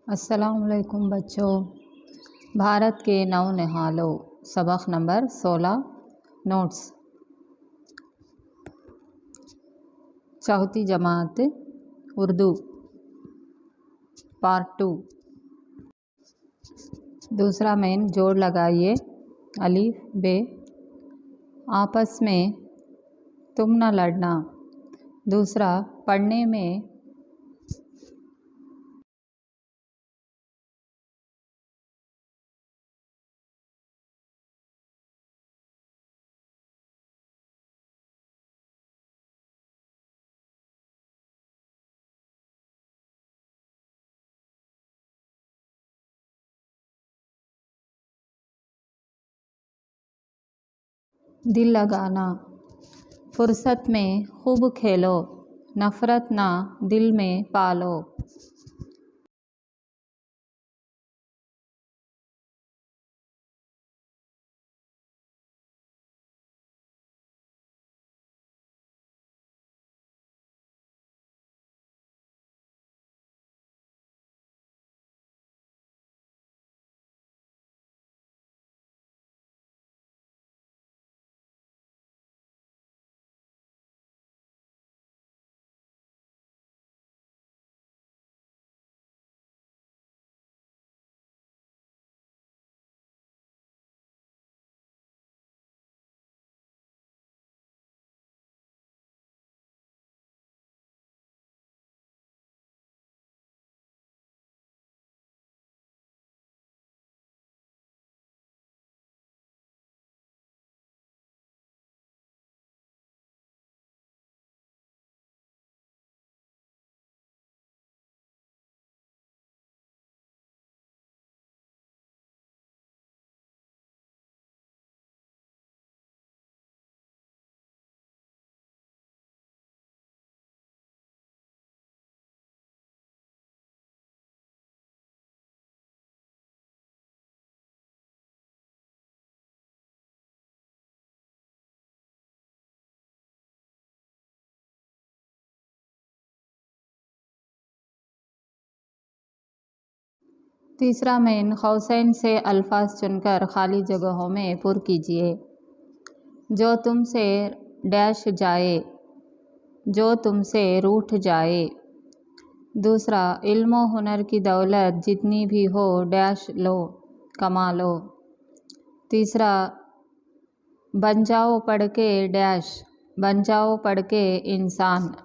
अस्सलामुअलैकुम बच्चों। भारत के नौनिहालों सबक नंबर 16 नोट्स। चौथी जमात उर्दू पार्ट 2। दूसरा मेन जोड़ लगाइए अलीफ बे। आपस में तुम न लड़ना। दूसरा पढ़ने में दिल लगाना। फुर्सत में खूब खेलो, नफ़रत ना दिल में पालो। तीसरा मेन कौसैन से अल्फाज चुनकर खाली जगहों में पुर कीजिए। जो तुमसे डैश जाए, जो तुमसे रूठ जाए। दूसरा इल्म व हुनर की दौलत जितनी भी हो डैश लो, कमा लो। तीसरा बन जाओ पढ़ के डैश, बन जाओ पढ़ के इंसान।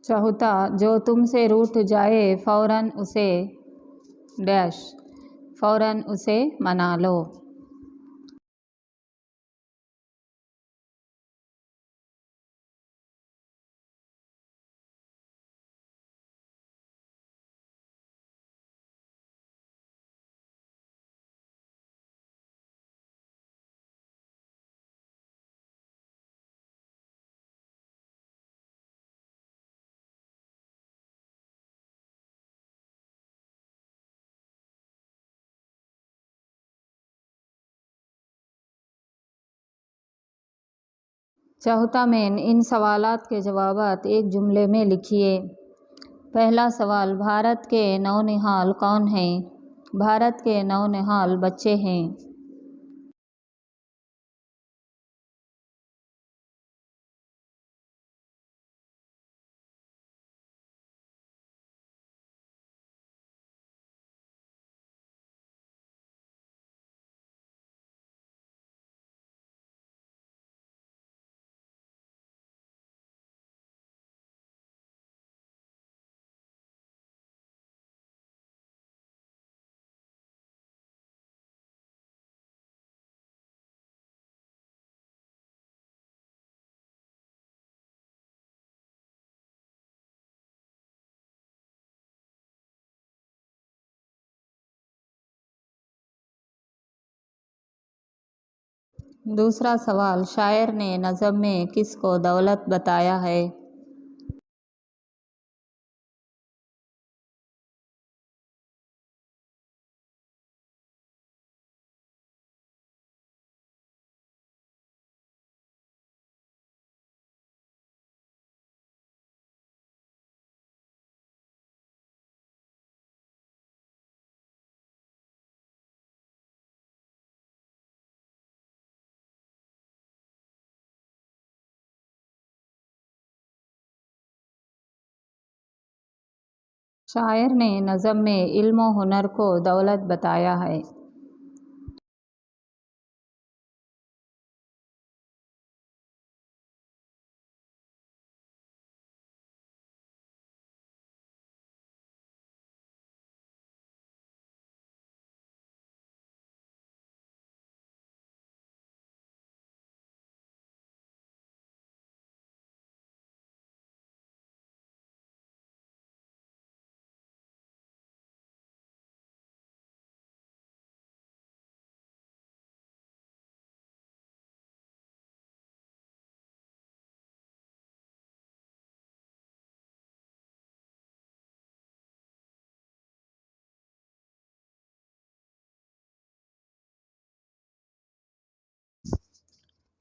चौथा जो तुमसे रूठ जाए फ़ौरन उसे डैश, फ़ौरन उसे मना लो। चौथा मेन इन सवालात के जवाबात एक जुमले में लिखिए। पहला सवाल, भारत के नौनिहाल कौन हैं? भारत के नौनिहाल बच्चे हैं। दूसरा सवाल, शायर ने नज़म में किसको दौलत बताया है? शायर ने नज़म में इल्म व हुनर को दौलत बताया है।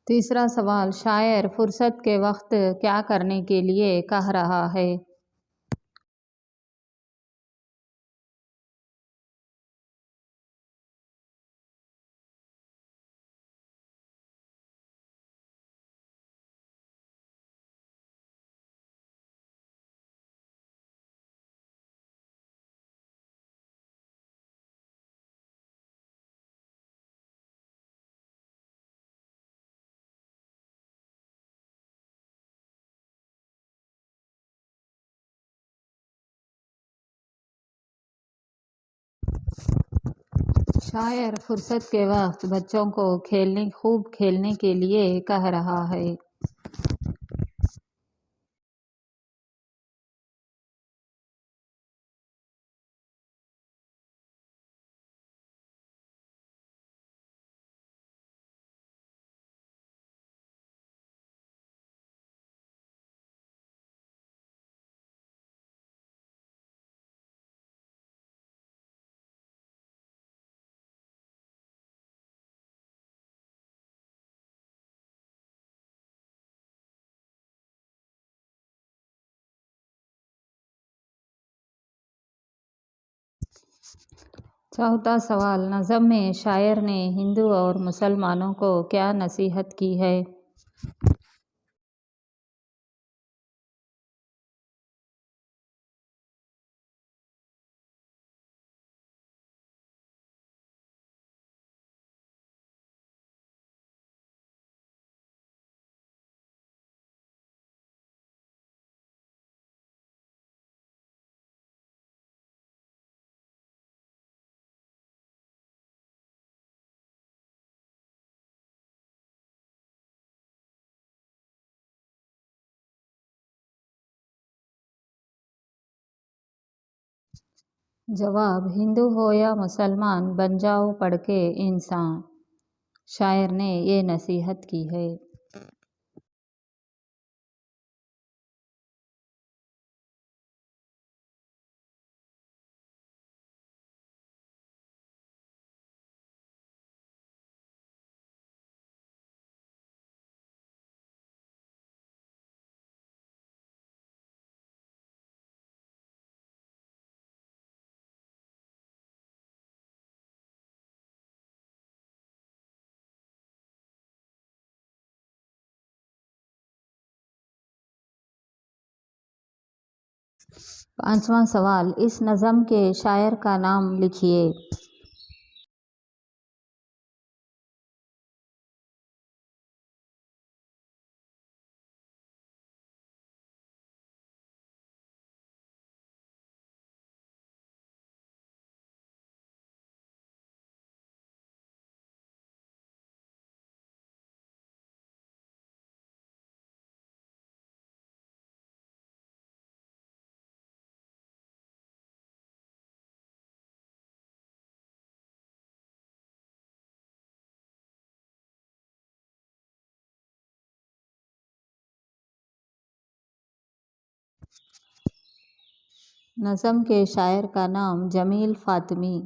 तीसरा सवाल, शायर फुर्सत के वक्त क्या करने के लिए कह रहा है? शायर फुर्सत के वक्त बच्चों को खूब खेलने के लिए कह रहा है। चौथा सवाल, नज़म में शायर ने हिंदू और मुसलमानों को क्या नसीहत की है? जवाब, हिंदू हो या मुसलमान बन जाओ पढ़ के इंसान। शायर ने ये नसीहत की है। पांचवा सवाल, इस नज़म के शायर का नाम लिखिए। नज़म के शायर का नाम जमील फातमी।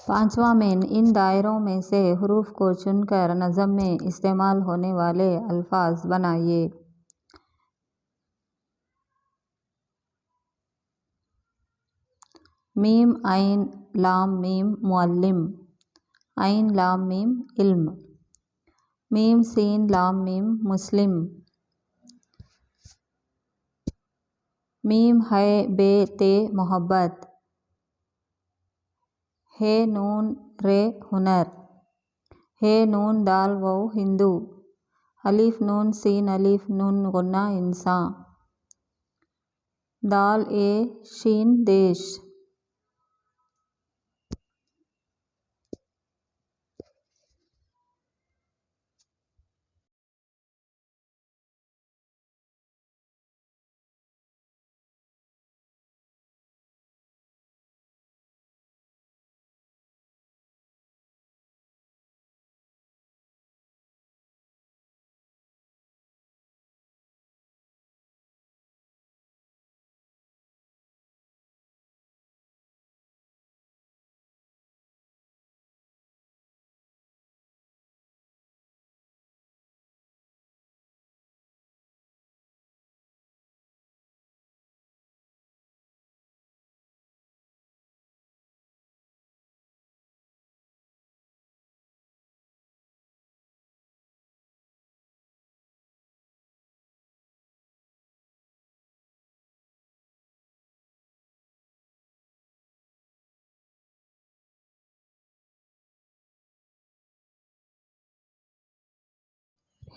पांचवा मेन, इन दायरों में से हरूफ को चुनकर नज़म में इस्तेमाल होने वाले अल्फाज बनाइए। मीम आइन लाम मीम मुअल्लिम, आइन लाम मीम इल्म, मीम सीन लाम मीम मुस्लिम, मीम है बे ते मोहब्बत, हे नून रे हुनर, हे नून दाल वाव हिंदू, अलिफ नून सीन अलिफ नून गुन्ना इंसान, दाल ए शीन देश।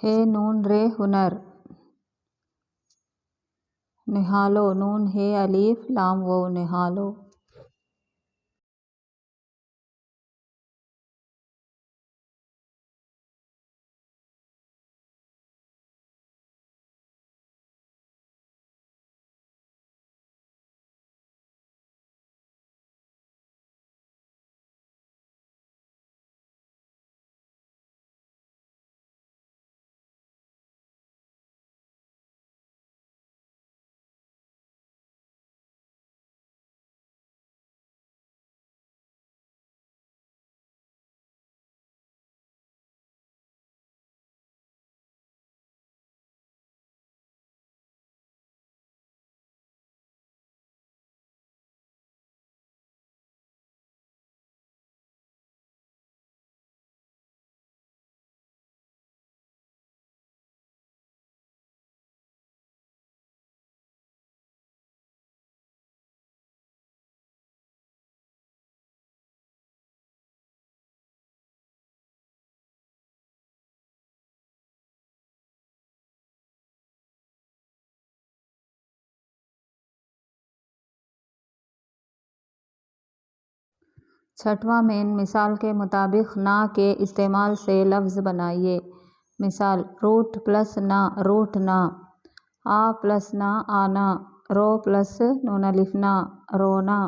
हे नून रे हुनर, निहालो, नून हे अलिफ लाम वाव निहालो। छठवां मेन मिसाल के मुताबिक ना के इस्तेमाल से लफ्ज़ बनाइए। मिसाल रूट प्लस ना रूठ ना, आ प्लस ना आना, रो प्लस नून लिखना रोना।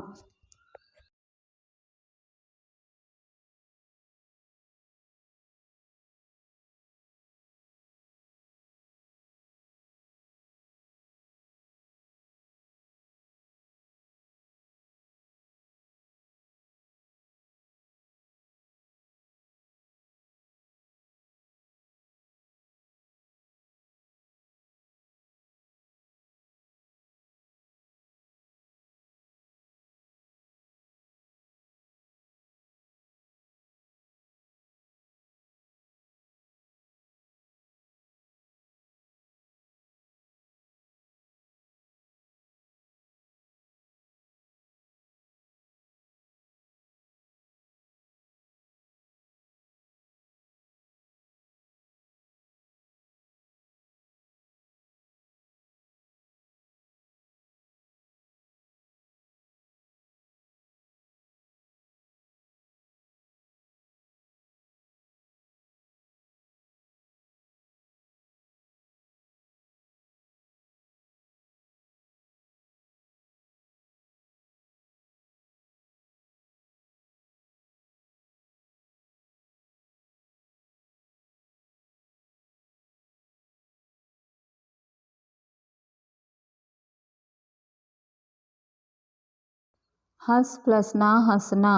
हंस प्लस ना हंसना।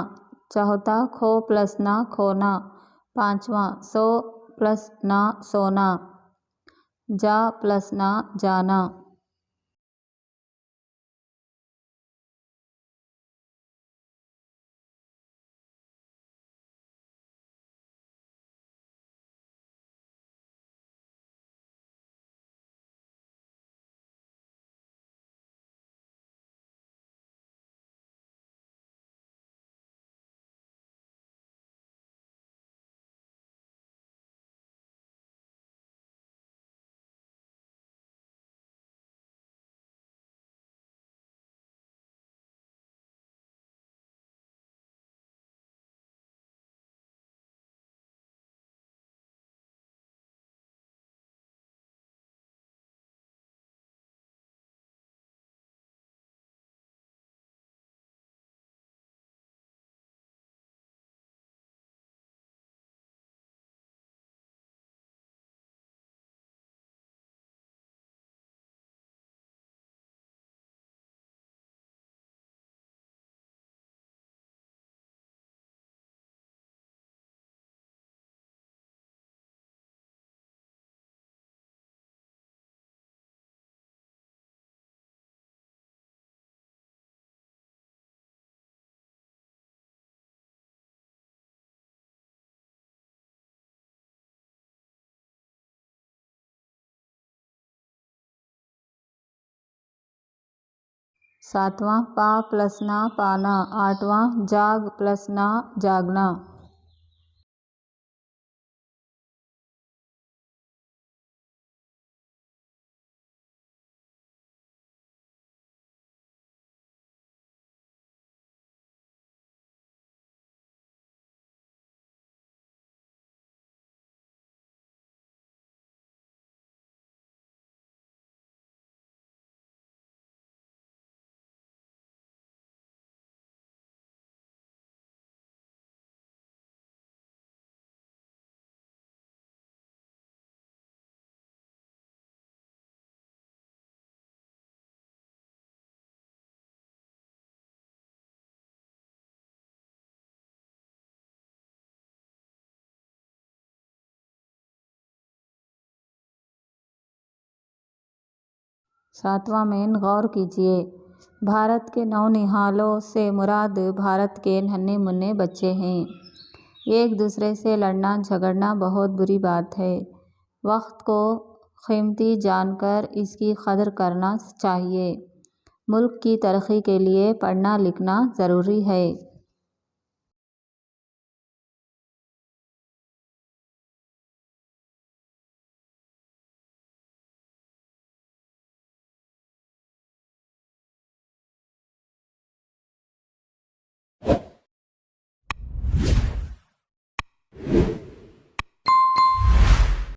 चौथा खो प्लस ना खोना। पांचवा सो प्लस ना सोना। जा प्लस ना जाना। सातवां पा प्लस ना पाना। आठवां जाग प्लस ना जागना। सातवां मेन गौर कीजिए। भारत के नौनिहालों से मुराद भारत के नन्हे मुन्ने बच्चे हैं। एक दूसरे से लड़ना झगड़ना बहुत बुरी बात है। वक्त को कीमती जानकर इसकी कदर करना चाहिए। मुल्क की तरक्की के लिए पढ़ना लिखना ज़रूरी है।